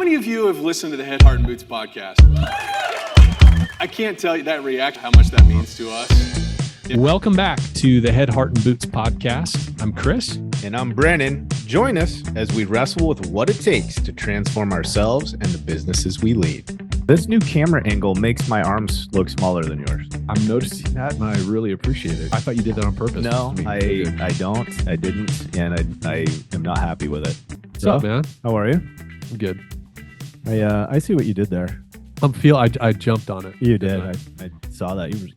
many of you have listened to the Head, Heart, and Boots podcast? I can't tell you that reaction, how much that means to us. Welcome back to the Head, Heart, and Boots podcast. I'm Chris. And I'm Brennan. Join us as we wrestle with what it takes to transform ourselves and the businesses we lead. This new camera angle makes my arms look smaller than yours. I'm noticing that, and I really appreciate it. I thought you did that on purpose. No, I didn't, and I am not happy with it. What's up, man? How are you? I'm good. I see what you did there. I jumped on it. You did. I saw that. You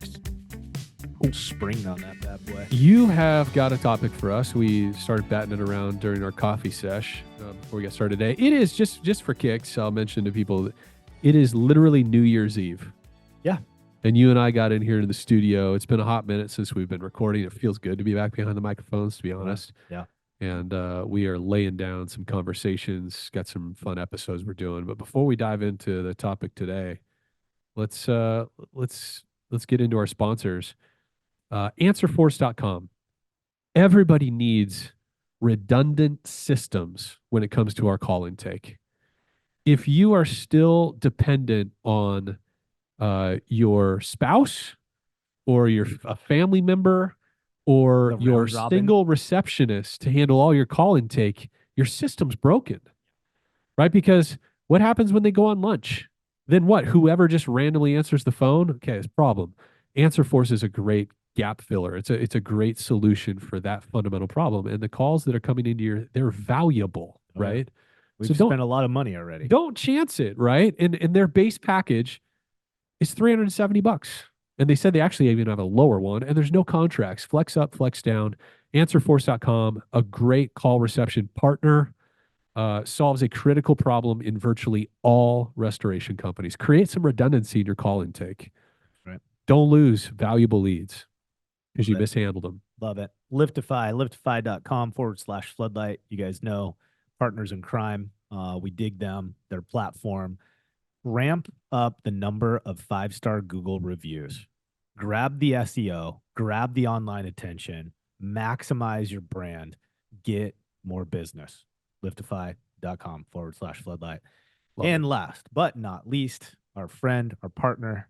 were springing on that bad boy. You have got a topic for us. We started batting it around during our coffee sesh before we got started today. It is just for kicks. I'll mention to people that it is literally New Year's Eve. Yeah. And you and I got in here to the studio. It's been a hot minute since we've been recording. It feels good to be back behind the microphones, to be honest. Yeah. And we are laying down some conversations, got some fun episodes we're doing. But before we dive into the topic today, let's get into our sponsors. Answerforce.com. Everybody needs redundant systems when it comes to our call intake. If you are still dependent on your spouse or a family member or your single receptionist to handle all your call intake, your system's broken, right? Because what happens when they go on lunch? Then what? Whoever just randomly answers the phone? Okay, it's a problem. AnswerForce is a great gap filler. It's a great solution for that fundamental problem. And the calls that are coming into they're valuable, right? We've spent a lot of money already. Don't chance it, right? And their base package is $370. And they said they actually even have a lower one, and there's no contracts. Flex up, flex down. Answerforce.com, a great call reception partner, solves a critical problem in virtually all restoration companies. Create some redundancy in your call intake. Right. Don't lose valuable leads because you mishandled them. Love it. Liftify.com/floodlight. You guys know, partners in crime. We dig them, their platform. Ramp up the number of 5-star Google reviews. Grab the SEO, grab the online attention, maximize your brand, get more business. Liftify.com/floodlight. And last but not least, our friend, our partner,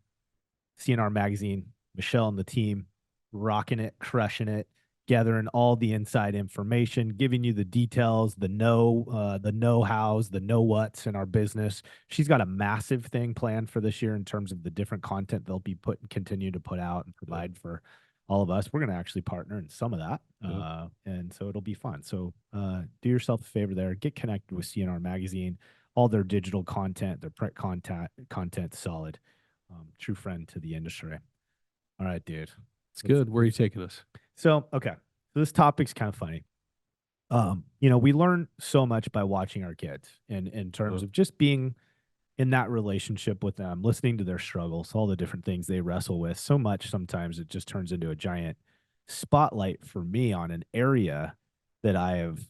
CNR Magazine, Michelle and the team, rocking it, crushing it, gathering all the inside information, giving you the details, the know-hows, the know-whats in our business. She's got a massive thing planned for this year in terms of the different content they'll be continue to put out and provide for all of us. We're going to actually partner in some of that, and so it'll be fun. So do yourself a favor there. Get connected with CNR Magazine. All their digital content, their print content solid. True friend to the industry. All right, dude. It's good. Where are you taking us? So, okay. So this topic's kind of funny. We learn so much by watching our kids in terms of just being in that relationship with them, listening to their struggles, all the different things they wrestle with. So much sometimes it just turns into a giant spotlight for me on an area that I've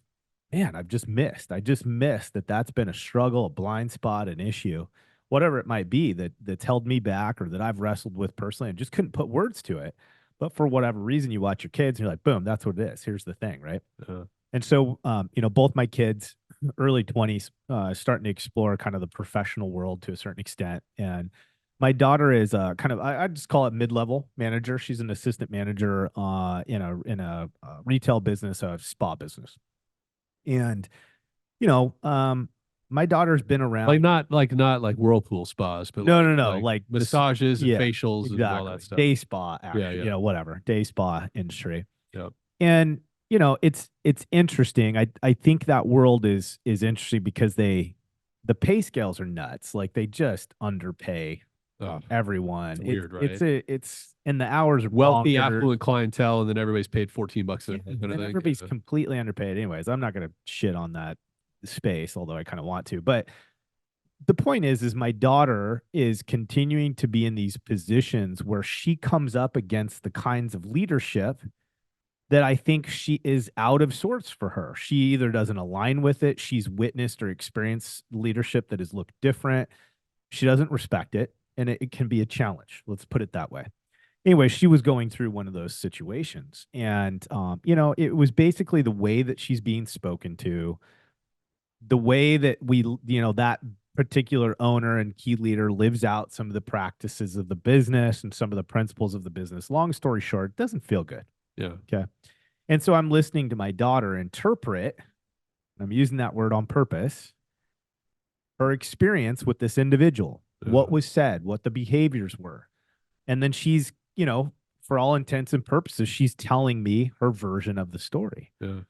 just missed. I just missed that's been a struggle, a blind spot, an issue, whatever it might be that's held me back or that I've wrestled with personally and just couldn't put words to it. But for whatever reason, you watch your kids and you're like, boom, that's what it is. Here's the thing, right? And so, both my kids, early 20s, starting to explore kind of the professional world to a certain extent. And my daughter is I just call it mid-level manager. She's an assistant manager in a retail business, a spa business. And, my daughter's been around, not like Whirlpool spas, but no, like massages and facials and all that stuff. Day spa, actually, whatever, day spa industry. Yep. And it's interesting. I think that world is interesting because the pay scales are nuts. Like they just underpay everyone. It's weird, right? It's and the hours are wealthy, affluent clientele, and then everybody's paid $14 an hour. And everybody's completely underpaid. Anyways, I'm not going to shit on that space, although I kind of want to. But the point is my daughter is continuing to be in these positions where she comes up against the kinds of leadership that I think she is out of sorts for her. She either doesn't align with it, she's witnessed or experienced leadership that has looked different, she doesn't respect it, and it can be a challenge. Let's put it that way. Anyway, she was going through one of those situations, and it was basically the way that she's being spoken to, the way that we, that particular owner and key leader lives out some of the practices of the business and some of the principles of the business. Long story short, it doesn't feel good. Yeah. Okay. And so I'm listening to my daughter interpret, I'm using that word on purpose, her experience with this individual, what was said, what the behaviors were. And then she's, for all intents and purposes, she's telling me her version of the story. Yeah.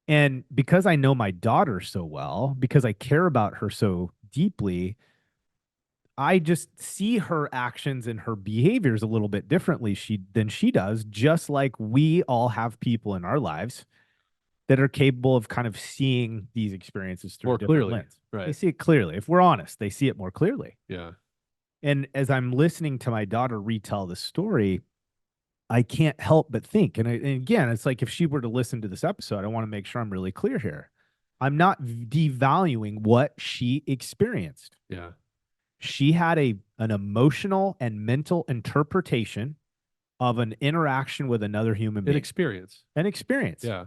And because I know my daughter so well, because I care about her so deeply, I just see her actions and her behaviors a little bit differently than she does, just like we all have people in our lives that are capable of kind of seeing these experiences through More a different clearly. lens. Right. They see it clearly. If we're honest, they see it more clearly. Yeah. And as I'm listening to my daughter retell the story, I can't help but think. And again, it's like if she were to listen to this episode, I want to make sure I'm really clear here. I'm not devaluing what she experienced. Yeah. She had an emotional and mental interpretation of an interaction with another human being. An experience. An experience. Yeah.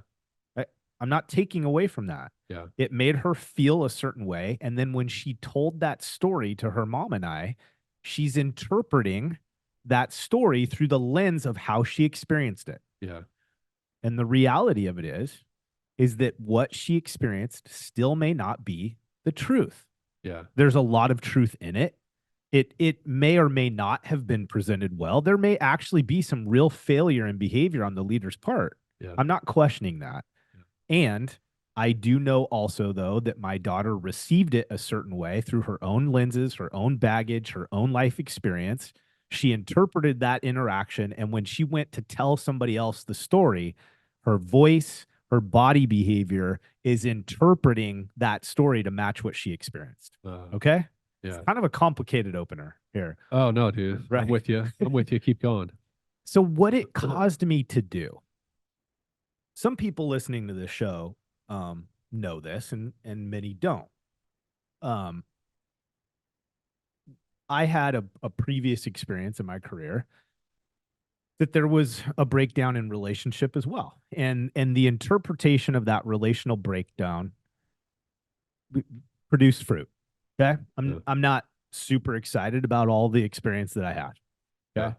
I'm not taking away from that. Yeah. It made her feel a certain way. And then when she told that story to her mom and I, she's interpreting that story through the lens of how she experienced it. Yeah. And the reality of it is that what she experienced still may not be the truth. Yeah. There's a lot of truth in it. It may or may not have been presented well. There may actually be some real failure in behavior on the leader's part. Yeah. I'm not questioning that. And I do know also, though, that my daughter received it a certain way through her own lenses, her own baggage, her own life experience. She interpreted that interaction. And when she went to tell somebody else the story, her voice, her body behavior is interpreting that story to match what she experienced. Okay? Yeah. It's kind of a complicated opener here. Oh, no, dude. Right. I'm with you. I'm with you. Keep going. So what it caused me to do, some people listening to this show know this, and many don't. I had a previous experience in my career that there was a breakdown in relationship as well, and the interpretation of that relational breakdown produced fruit. Okay, I'm not super excited about all the experience that I had. Okay. Yeah.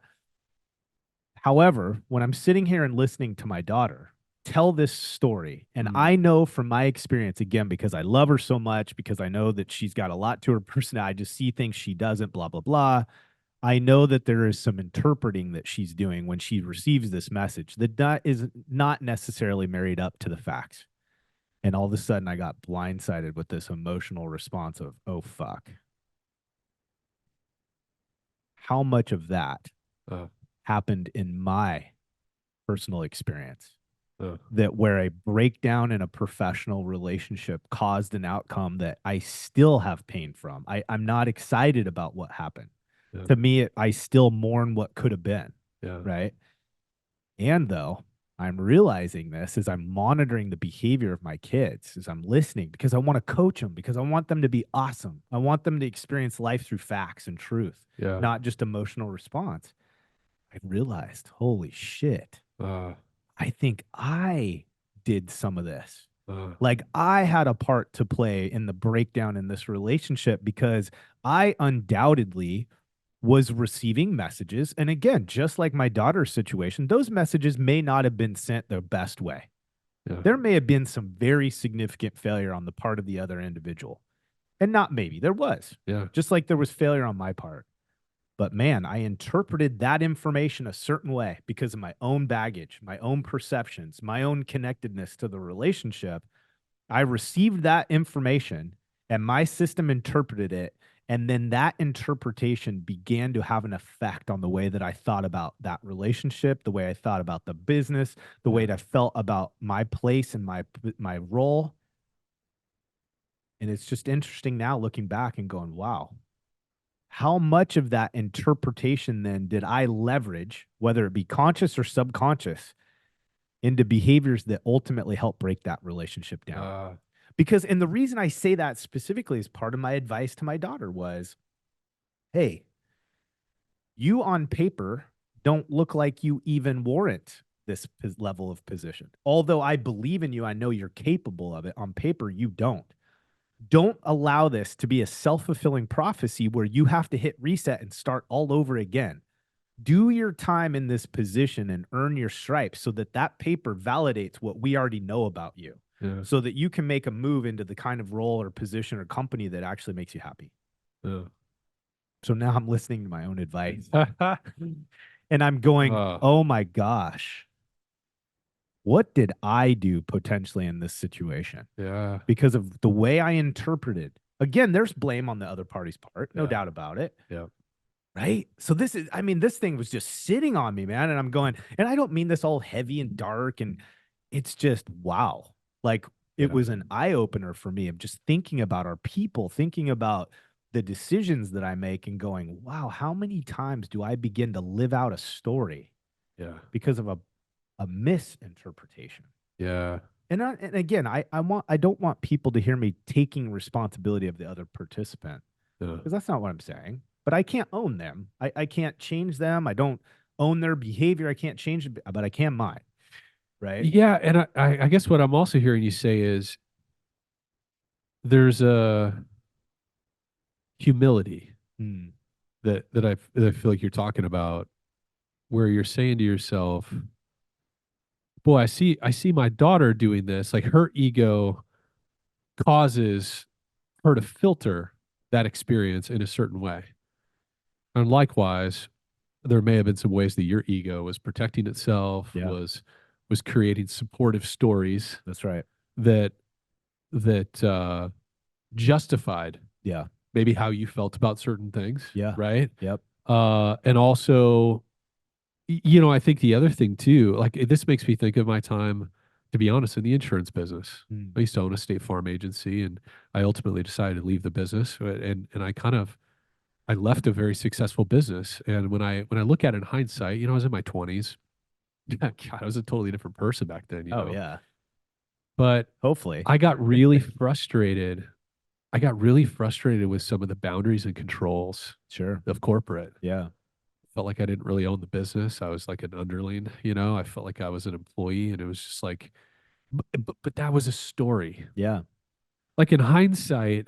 However, when I'm sitting here and listening to my daughter tell this story, and Mm. I know from my experience, again, because I love her so much, because I know that she's got a lot to her personality, I just see things she doesn't, blah, blah, blah. I know that there is some interpreting that she's doing when she receives this message that is not necessarily married up to the facts. And all of a sudden I got blindsided with this emotional response of, oh, fuck. How much of that happened in my personal experience? That where a breakdown in a professional relationship caused an outcome that I still have pain from. I'm not excited about what happened. Yeah. To me, I still mourn what could have been. Yeah. Right. And though I'm realizing this as I'm monitoring the behavior of my kids, as I'm listening, because I want to coach them, because I want them to be awesome. I want them to experience life through facts and truth, not just emotional response. I realized, holy shit. I think I did some of this. Like I had a part to play in the breakdown in this relationship because I undoubtedly was receiving messages. And again, just like my daughter's situation, those messages may not have been sent the best way. Yeah. There may have been some very significant failure on the part of the other individual. And not maybe, there was. Yeah. Just like there was failure on my part. But man, I interpreted that information a certain way because of my own baggage, my own perceptions, my own connectedness to the relationship. I received that information and my system interpreted it. And then that interpretation began to have an effect on the way that I thought about that relationship, the way I thought about the business, the way that I felt about my place and my role. And it's just interesting now looking back and going, wow. How much of that interpretation then did I leverage, whether it be conscious or subconscious, into behaviors that ultimately help break that relationship down? Because, and the reason I say that specifically is part of my advice to my daughter was, hey, you on paper don't look like you even warrant this level of position. Although I believe in you, I know you're capable of it. On paper, you don't. Don't allow this to be a self-fulfilling prophecy where you have to hit reset and start all over again. Do your time in this position and earn your stripes so that that paper validates what we already know about you, Yeah. so that you can make a move into the kind of role or position or company that actually makes you happy. Yeah. So now I'm listening to my own advice and I'm going, oh my gosh, what did I do potentially in this situation? Yeah. Because of the way I interpreted. Again, there's blame on the other party's part, no Yeah. doubt about it. Yeah. Right. So this is, I mean, this thing was just sitting on me, man. And I'm going, and I don't mean this all heavy and dark. And it's just, wow. Like it Yeah. was an eye opener for me of just thinking about our people, thinking about the decisions that I make and going, wow, how many times do I begin to live out a story Yeah. because of a misinterpretation? Yeah. And again, I don't want people to hear me taking responsibility of the other participant, Yeah. because that's not what I'm saying. But I can't own them. I can't change them. I don't own their behavior. I can't change it, but I can mine. Right. Yeah. And I guess what I'm also hearing you say is there's a humility Mm, that I feel like you're talking about, where you're saying to yourself, boy, I see my daughter doing this. Like her ego causes her to filter that experience in a certain way. And likewise, there may have been some ways that your ego was protecting itself, yeah, was creating supportive stories that's right. that that justified Yeah. maybe how you felt about certain things, Yeah. right? Yep. And also, I think the other thing too, like this makes me think of my time, to be honest, in the insurance business. Mm, I used to own a state farm agency, and I ultimately decided to leave the business, and I left a very successful business. And when I look at it in hindsight, I was in my 20s. God, I was a totally different person back then, oh yeah. But Hopefully. I got really frustrated. I got really frustrated with some of the boundaries and controls Sure. of corporate. Yeah. Felt like I didn't really own the business. I was like an underling. I felt like I was an employee, and it was just like, but that was a story. Yeah. Like in hindsight,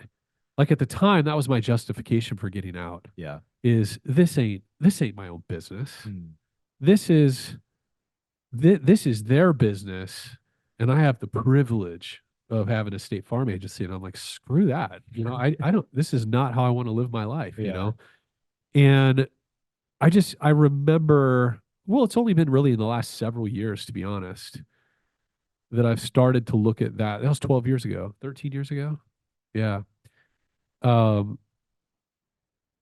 like at the time, that was my justification for getting out. Yeah. Is this ain't my own business. Mm, This is this is their business, and I have the privilege of having a state farm agency. And I'm like, screw that. I don't. This is not how I want to live my life. Yeah. And I remember. Well, it's only been really in the last several years, to be honest, that I've started to look at that. That was 12 years ago, 13 years ago. Yeah. Um,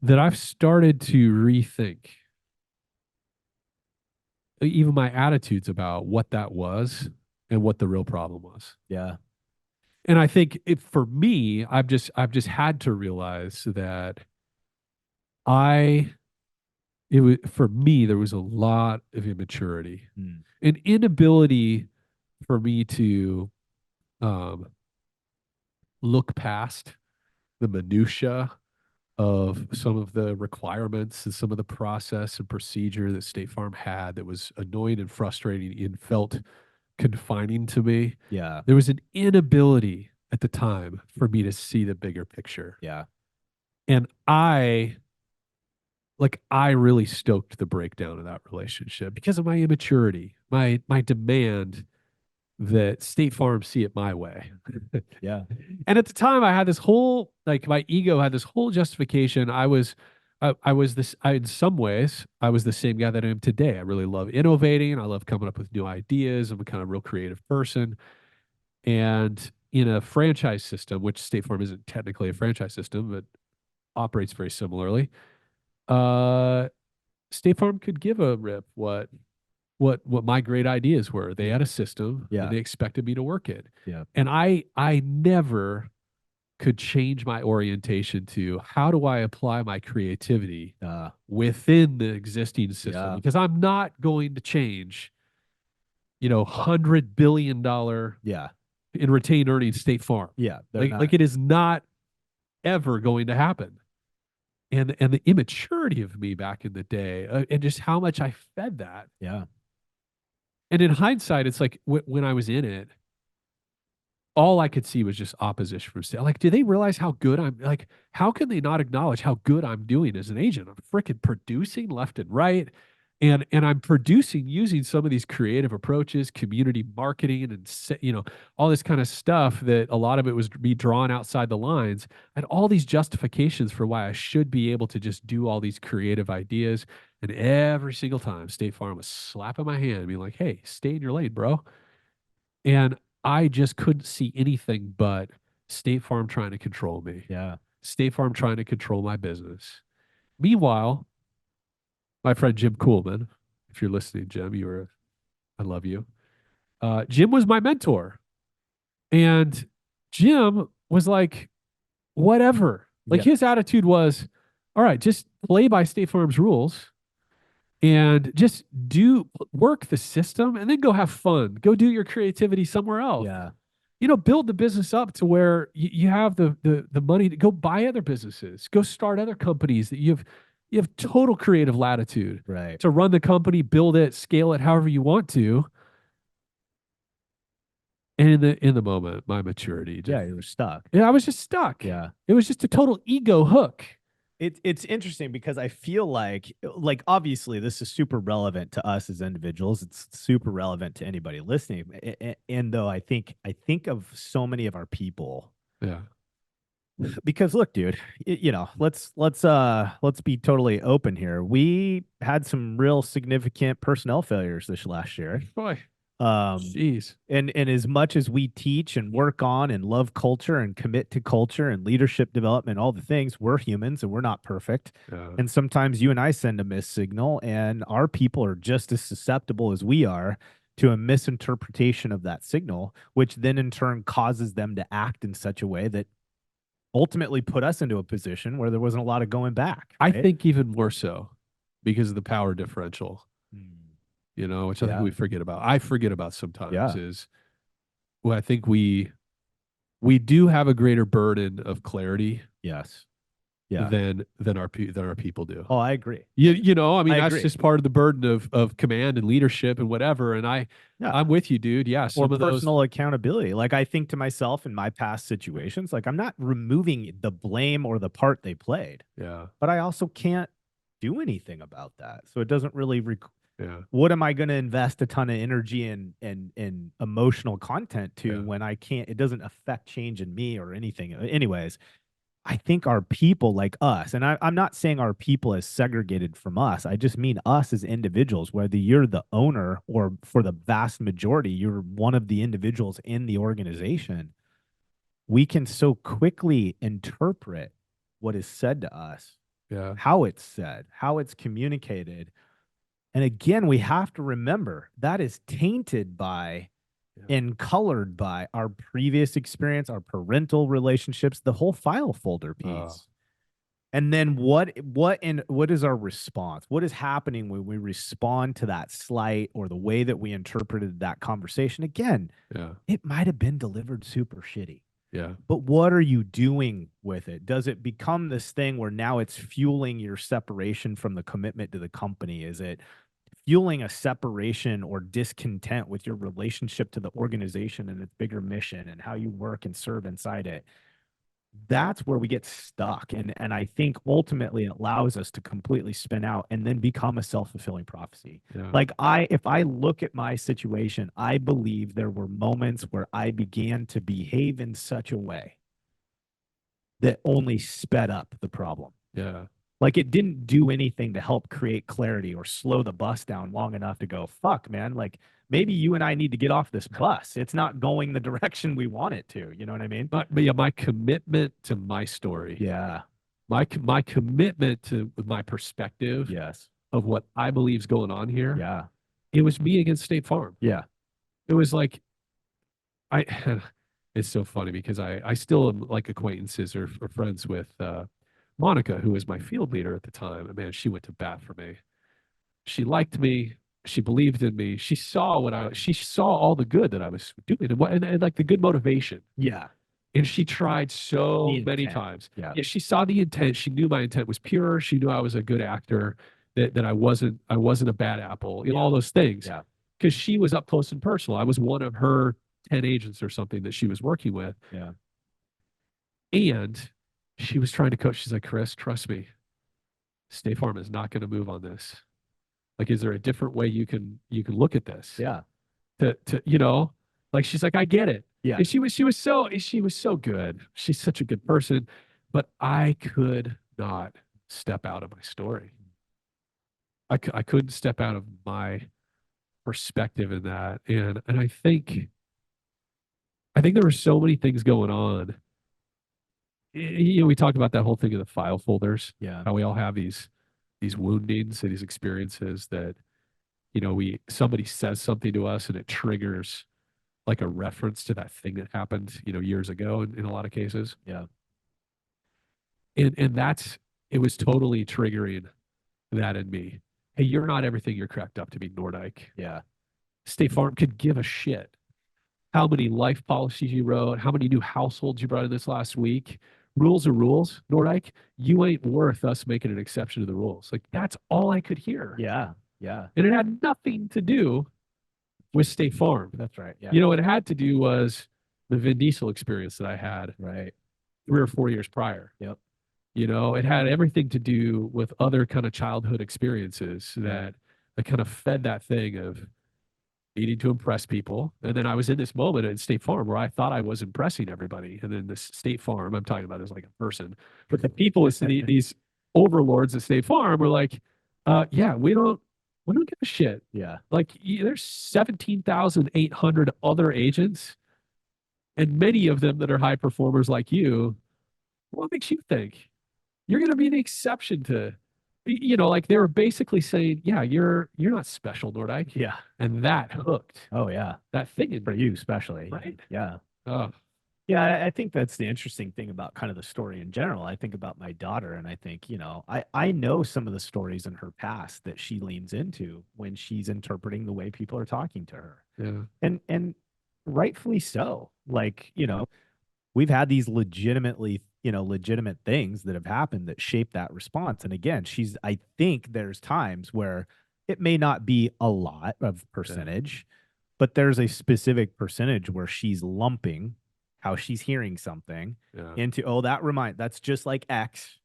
that I've started to rethink even my attitudes about what that was and what the real problem was. Yeah. And I think for me, I've just had to realize that I it was for me there was a lot of immaturity, Mm, an inability for me to um, look past the minutia of some of the requirements and some of the process and procedure that State Farm had that was annoying and frustrating and felt confining to me. yeah. There was an inability at the time for me to see the bigger picture. Yeah. And I really stoked the breakdown of that relationship because of my immaturity, my demand that State Farm see it my way. Yeah. And at the time, I had this whole my ego had this whole justification. In some ways I was the same guy that I am today. I really love innovating. I love coming up with new ideas. I'm a kind of real creative person. And in a franchise system, which State Farm isn't technically a franchise system, but operates very similarly, uh, State Farm could give a rip what my great ideas were. They had a system Yeah. and they expected me to work it. Yeah. And I never could change my orientation to how do I apply my creativity within the existing system, Yeah. because I'm not going to change, $100 billion Yeah. in retained earnings State Farm. Yeah. Like it is not ever going to happen. And the immaturity of me back in the day, and just how much I fed that. Yeah. And in hindsight, it's like when I was in it, all I could see was just opposition from state. Like, do they realize how good I'm like, how can they not acknowledge how good I'm doing as an agent? I'm freaking producing left and right. And I'm producing using some of these creative approaches, community marketing, and all this kind of stuff that a lot of it was be drawn outside the lines, and all these justifications for why I should be able to just do all these creative ideas. And every single time, State Farm was slapping my hand, being like, "Hey, stay in your lane, bro." And I just couldn't see anything but State Farm trying to control me. Yeah. State Farm trying to control my business. Meanwhile, my friend Jim Coolman, if you're listening, Jim, I love you. Jim was my mentor. And Jim was like, whatever. Like Yeah. his attitude was, all right, just play by State Farm's rules and just work the system and then go have fun. Go do your creativity somewhere else. Yeah. Build the business up to where you have the money to go buy other businesses, go start other companies that you have total creative latitude Right. to run the company, build it, scale it however you want to. And in the moment, my maturity, You were stuck. I was just stuck. Yeah. It was just a total ego hook. It's interesting because I feel like obviously this is super relevant to us as individuals. It's super relevant to anybody listening. And though I think of so many of our people. Yeah. Because look, dude, let's be totally open here. We had some real significant personnel failures this last year. Boy. Jeez. And as much as we teach and work on and love culture and commit to culture and leadership development, all the things, we're humans and we're not perfect. Yeah. And sometimes you and I send a missed signal, and our people are just as susceptible as we are to a misinterpretation of that signal, which then in turn causes them to act in such a way that ultimately put us into a position where there wasn't a lot of going back. I right? think even more so because of the power differential. Which I think Yeah. we forget about. I forget about sometimes Yeah. is well, I think we do have a greater burden of clarity Yes. Yeah. than our people do. Oh, I agree. I mean, I that's agree. just part of the burden of command and leadership and whatever. And I'm with you, dude. Yeah. Or personal accountability. Like I think to myself in my past situations, like I'm not removing the blame or the part they played. Yeah. But I also can't do anything about that. So it doesn't really yeah. What am I going to invest a ton of energy and emotional content to when I can't, it doesn't affect change in me or anything. Anyways, I think our people like us, and I'm not saying our people as segregated from us. I just mean us as individuals, whether you're the owner or for the vast majority, you're one of the individuals in the organization. We can so quickly interpret what is said to us, how it's said, how it's communicated. And again, we have to remember that is tainted by and colored by our previous experience, our parental relationships, the whole file folder piece. And then what is our response? What is happening when we respond to that slight or the way that we interpreted that conversation? Again, it might have been delivered super shitty. Yeah. But what are you doing with it? Does it become this thing where now it's fueling your separation from the commitment to the company? Is it fueling a separation or discontent with your relationship to the organization and its bigger mission and how you work and serve inside it? That's where we get stuck. And I think ultimately it allows us to completely spin out and then become a self-fulfilling prophecy. Yeah. Like if I look at my situation, I believe there were moments where I began to behave in such a way that only sped up the problem. Yeah. Like it didn't do anything to help create clarity or slow the bus down long enough to go, fuck, man, like maybe you and I need to get off this bus. It's not going the direction we want it to. You know what I mean? But yeah, my commitment to my story. Yeah. My commitment to my perspective. Yes. Of what I believe is going on here. Yeah. It was me against State Farm. Yeah. It was like, it's so funny because I still am like acquaintances or friends with, Monica, who was my field leader at the time. And man, she went to bat for me. She liked me. She believed in me. She saw she saw all the good that I was doing and like the good motivation. Yeah. And she tried so many times. Yeah. She saw the intent. She knew my intent was pure. She knew I was a good actor, that I wasn't a bad apple, all those things. Yeah. Because she was up close and personal. I was one of her 10 agents or something that she was working with. Yeah. And she was trying to coach. She's like, Chris, trust me, State Farm is not going to move on this. Like, is there a different way you can look at this? Yeah. To like she's like, I get it. Yeah. And she was so good. She's such a good person, but I could not step out of my story. I couldn't step out of my perspective in that. And I think there were so many things going on. We talked about that whole thing of the file folders, Yeah. how we all have these woundings and these experiences that, somebody says something to us and it triggers like a reference to that thing that happened, years ago in a lot of cases. Yeah. And it was totally triggering that in me. Hey, you're not everything you're cracked up to be, Nordyke. Yeah. State Farm could give a shit how many life policies you wrote, how many new households you brought in this last week. Rules are rules, Nordyke. You ain't worth us making an exception to the rules. Like, that's all I could hear. Yeah. Yeah. And it had nothing to do with State Farm. That's right. Yeah. What it had to do was the Vin Diesel experience that I had Right. 3 or 4 years prior. Yep. It had everything to do with other kind of childhood experiences that kind of fed that thing of needing to impress people. And then I was in this moment at State Farm where I thought I was impressing everybody. And then this State Farm, I'm talking about as like a person, but the people, these overlords at State Farm were like, yeah, we don't give a shit. Yeah. Like, there's 17,800 other agents, and many of them that are high performers like you. What makes you think you're going to be the exception to, like they were basically saying, yeah, you're not special, Nordyke. Yeah. And that hooked. Oh yeah. That thing in For me. you especially. Right. Yeah. Oh, Yeah, I think that's the interesting thing about kind of the story in general. I think about my daughter and I think, I know some of the stories in her past that she leans into when she's interpreting the way people are talking to her. yeah. And rightfully so. Like, we've had these legitimate things that have happened that shape that response. And again, I think there's times where it may not be a lot of percentage, but there's a specific percentage where she's lumping how she's hearing something Yeah. into, that's just like X.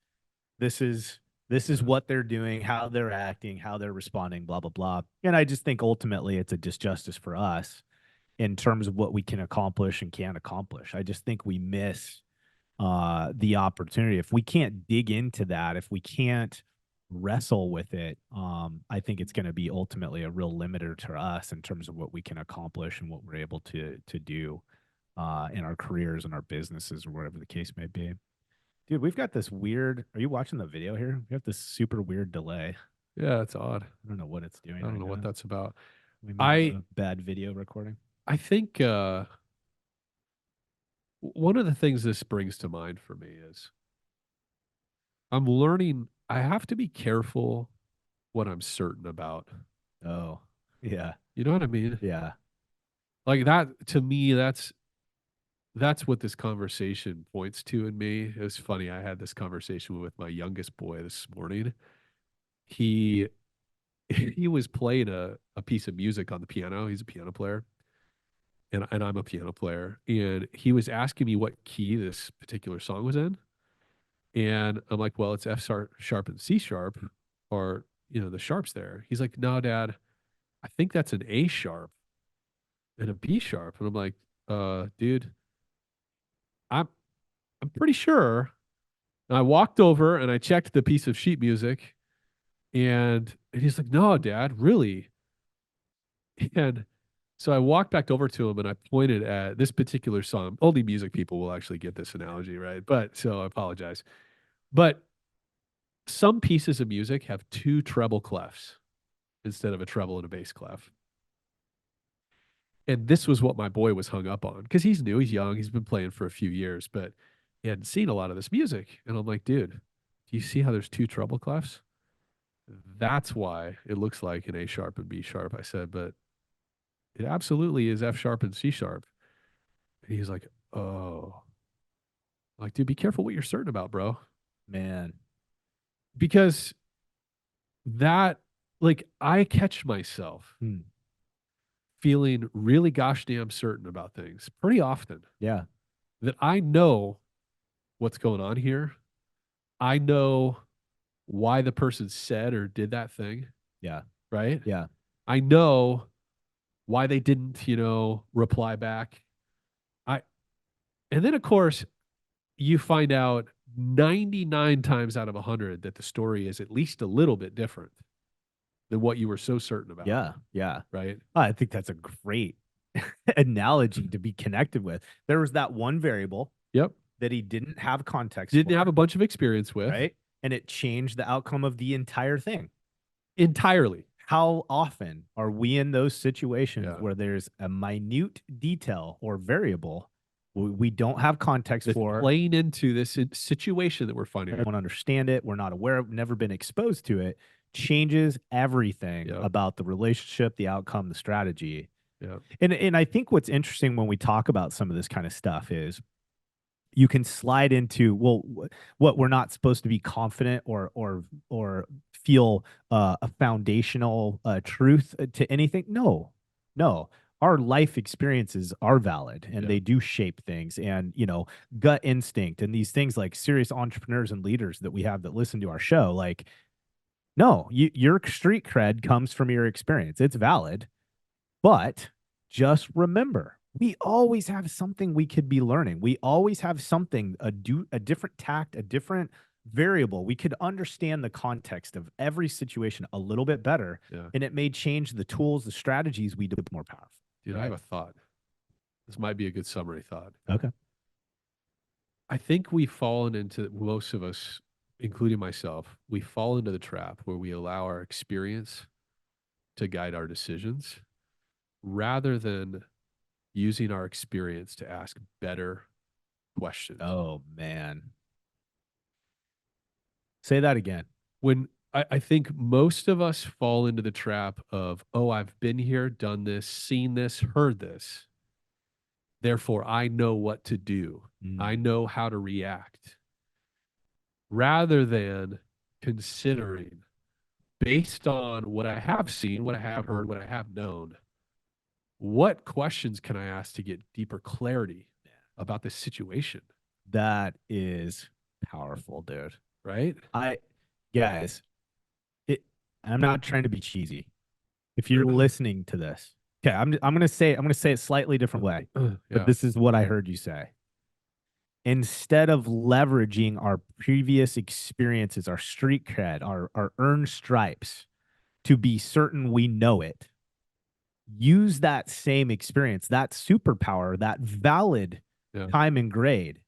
This is what they're doing, how they're acting, how they're responding, blah, blah, blah. And I just think ultimately it's a disjustice for us in terms of what we can accomplish and can't accomplish. I just think we miss the opportunity. If we can't dig into that, if we can't wrestle with it, I think it's going to be ultimately a real limiter to us in terms of what we can accomplish and what we're able to do in our careers and our businesses or whatever the case may be. Dude, we've got this weird. Are you watching the video here? We have this super weird delay. Yeah. It's odd. I don't know what it's doing. I don't know what that's about. We may have a bad video recording. I think one of the things this brings to mind for me is I'm learning I have to be careful what I'm certain about. Oh, yeah. You know what I mean? Yeah. Like that to me, that's what this conversation points to in me. It was funny. I had this conversation with my youngest boy this morning. He he was playing a piece of music on the piano. He's a piano player. And I'm a piano player. And he was asking me what key this particular song was in. And I'm like, well, it's F sharp and C sharp, or, the sharps there. He's like, no, Dad, I think that's an A sharp and a B sharp. And I'm like, dude, I'm pretty sure. And I walked over and I checked the piece of sheet music, and he's like, no, Dad, really? And so I walked back over to him and I pointed at this particular song. Only music people will actually get this analogy, right? But so I apologize. But some pieces of music have 2 treble clefs instead of a treble and a bass clef. And this was what my boy was hung up on because he's new, he's young, he's been playing for a few years, but he hadn't seen a lot of this music. And I'm like, dude, do you see how there's 2 treble clefs? That's why it looks like an A sharp and B sharp. I said, but it absolutely is F sharp and C sharp. And he's like, oh. I'm like, dude, be careful what you're certain about, bro. Man. Because that, like, I catch myself feeling really gosh damn certain about things pretty often, Yeah. that I know what's going on here. I know why the person said or did that thing, Yeah. right? Yeah. I know why they didn't, reply back. I and then of course you find out 99 times out of 100 that the story is at least a little bit different than what you were so certain about, Yeah. Yeah. right? I think that's a great analogy to be connected with. There was that one variable Yep. that he didn't have context Didn't for, have a bunch of experience with, right? And it changed the outcome of the entire thing. entirely. How often are we in those situations Yeah. where there's a minute detail or variable we don't have context That's for, playing into this situation that we're we finding. don't understand it, we're not aware of, never been exposed to it, changes everything Yep. about the relationship, the outcome, the strategy. Yeah. And I think what's interesting when we talk about some of this kind of stuff is you can slide into, well, what we're not supposed to be confident or feel a foundational truth to anything. No, no, our life experiences are valid and Yeah. they do shape things, and gut instinct and these things, like serious entrepreneurs and leaders that we have that listen to our show, like, no, your street cred comes from your experience. It's valid, but just remember, we always have something we could be learning. We always have something, a different tact, a different variable. We could understand the context of every situation a little bit better, Yeah. and it may change the tools, the strategies we do more powerful. Dude, I have a thought. This might be a good summary thought. Okay. I think we've fallen into, most of us, including myself, we fall into the trap where we allow our experience to guide our decisions rather than using our experience to ask better questions. Oh, man. Say that again. When I think most of us fall into the trap of, oh, I've been here, done this, seen this, heard this. Therefore, I know what to do. I know how to react. Rather than considering, based on what I have seen, what I have heard, what I have known, what questions can I ask to get deeper clarity about this situation? That is powerful, dude. Right? Guys, I'm not trying to be cheesy. If you're listening to this, okay, I'm gonna say it slightly different way, Yeah. but this is what I heard you say. Instead of leveraging our previous experiences, our street cred, our earned stripes to be certain we know it, use that same experience, that superpower, that valid Yeah. time and grade,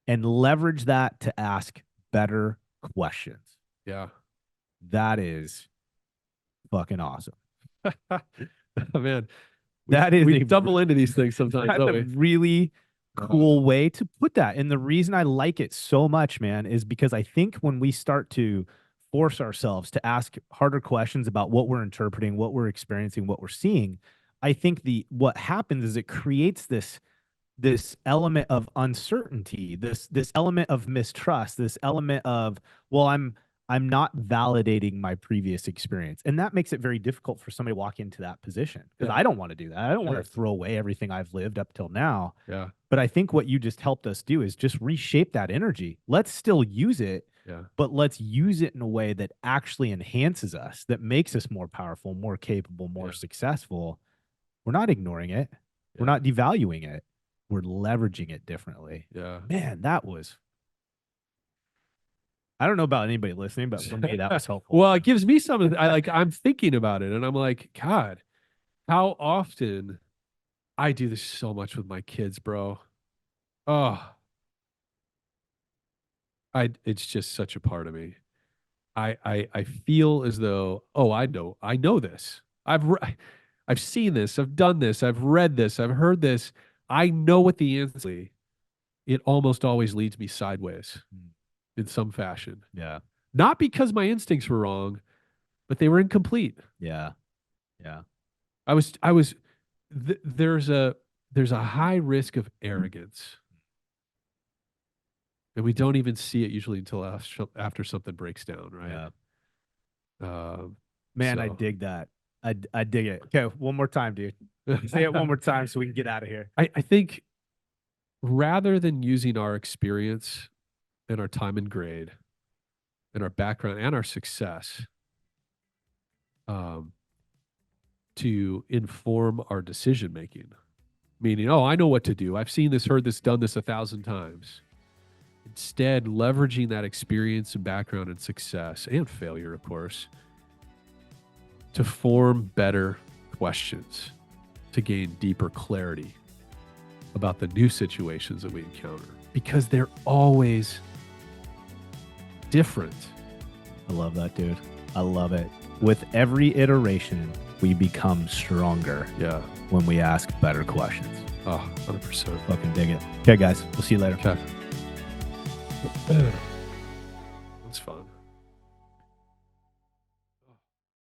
and leverage that to ask better questions. Yeah. That is fucking awesome. Man, That is we a stumble into these things sometimes, That's don't a we? really cool way to put that. And the reason I like it so much, man, is because I think when we start to force ourselves to ask harder questions about what we're interpreting, what we're experiencing, what we're seeing, I think what happens is it creates this element of uncertainty, this element of mistrust, this element of, well, I'm not validating my previous experience. And that makes it very difficult for somebody to walk into that position, because I don't want to do that. I don't want to throw away everything I've lived up till now. Yeah. But I think what you just helped us do is just reshape that energy. Let's still use it, but let's use it in a way that actually enhances us, that makes us more powerful, more capable, more successful. We're not ignoring it. We're not devaluing it. We're leveraging it differently. Yeah. Man, I don't know about anybody listening, but for me, that was helpful. Well, it gives me something. I'm thinking about it and I'm like, God, how often I do this so much with my kids, bro. Oh, it's just such a part of me. I feel as though, oh, I know this. I've seen this. I've done this. I've read this. I've heard this. I know what the answer is. It almost always leads me sideways in some fashion. Yeah. Not because my instincts were wrong, but they were incomplete. Yeah. Yeah. There's a high risk of arrogance. And we don't even see it usually until after something breaks down, right? Yeah. Man, I So- dig that. I dig it. Okay, one more time, dude. Say it one more time so we can get out of here. I think rather than using our experience and our time in grade and our background and our success to inform our decision making, meaning, oh, I know what to do. I've seen this, heard this, done this 1,000 times. Instead, leveraging that experience and background and success and failure, of course, to form better questions, to gain deeper clarity about the new situations that we encounter, because they're always different. I love that, dude. I love it. With every iteration, we become stronger Yeah. when we ask better questions. Oh, 100%. Fucking dig it. Okay, guys. We'll see you later. Okay.